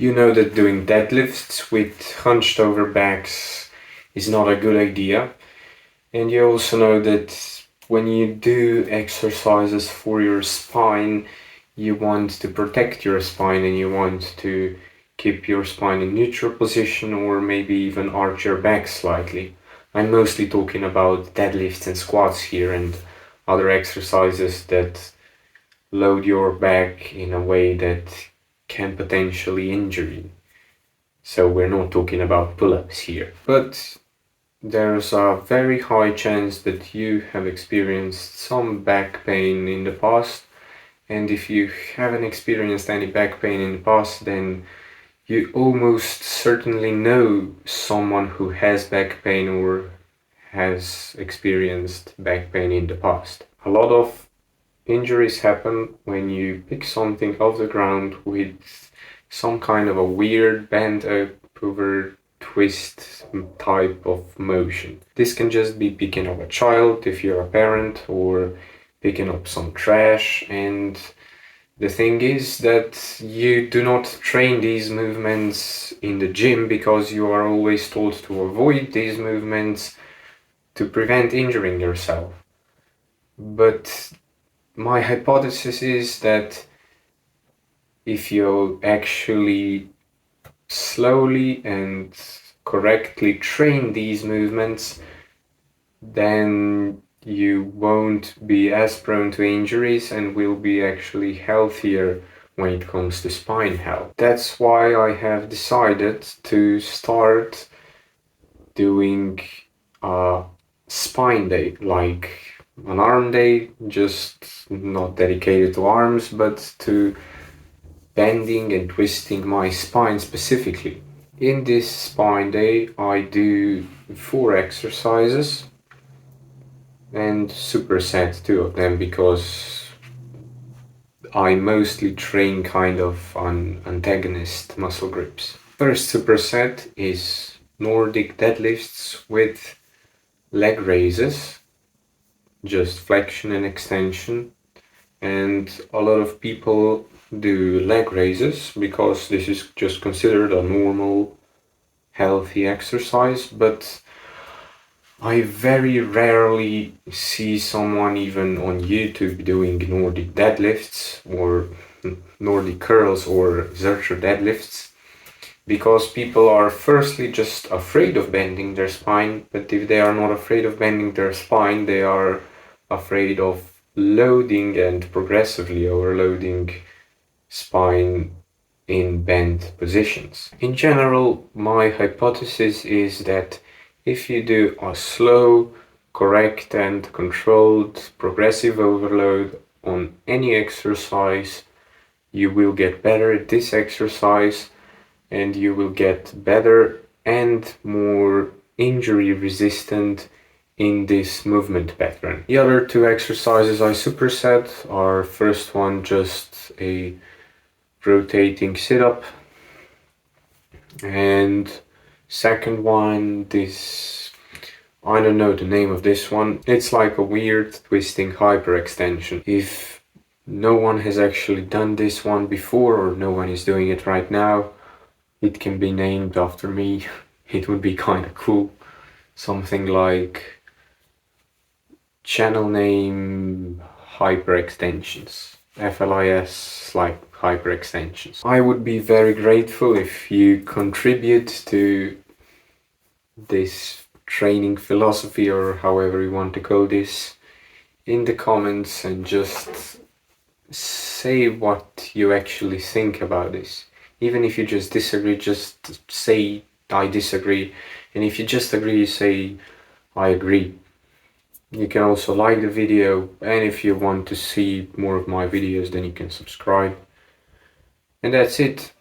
You know that doing deadlifts with hunched over backs is not a good idea. And you also know that when you do exercises for your spine, you want to protect your spine and you want to keep your spine in neutral position or maybe even arch your back slightly. I'm mostly talking about deadlifts and squats here and other exercises that load your back in a way that can potentially injure you. So we're not talking about pull-ups here. But there's a very high chance that you have experienced some back pain in the past. And if you haven't experienced any back pain in the past, then you almost certainly know someone who has back pain or has experienced back pain in the past. A lot of injuries happen when you pick something off the ground with some kind of a weird bend over twist type of motion. This can just be picking up a child if you're a parent, or picking up some trash. And the thing is that you do not train these movements in the gym because you are always told to avoid these movements to prevent injuring yourself. But my hypothesis is that if you actually slowly and correctly train these movements, then you won't be as prone to injuries and will be actually healthier when it comes to spine health. That's why I have decided to start doing a spine day, like an arm day, just not dedicated to arms, but to bending and twisting my spine specifically. In this spine day, I do 4 exercises and superset 2 of them because I mostly train kind of on antagonist muscle groups. First superset is Nordic deadlifts with leg raises, just flexion and extension. And a lot of people do leg raises because this is just considered a normal, healthy exercise, but I very rarely see someone even on YouTube doing Nordic deadlifts or Nordic curls or Zercher deadlifts, because people are firstly just afraid of bending their spine, but if they are not afraid of bending their spine, they are afraid of loading and progressively overloading spine in bent positions. In general, my hypothesis is that if you do a slow, correct and controlled progressive overload on any exercise, you will get better at this exercise and you will get better and more injury resistant in this movement pattern. The other 2 exercises I superset are, first one just a rotating sit-up, and second one, this, I don't know the name of this one, it's like a weird twisting hyperextension. If no one has actually done this one before or no one is doing it right now, it can be named after me. It would be kind of cool. Something like channel name hyperextensions. FLIS like hyperextensions. I would be very grateful if you contribute to this training philosophy, or however you want to call this, in the comments and just say what you actually think about this. Even if you just disagree, just say I disagree, and if you just agree, say I agree. You can also like the video, and if you want to see more of my videos, then you can subscribe. And that's it.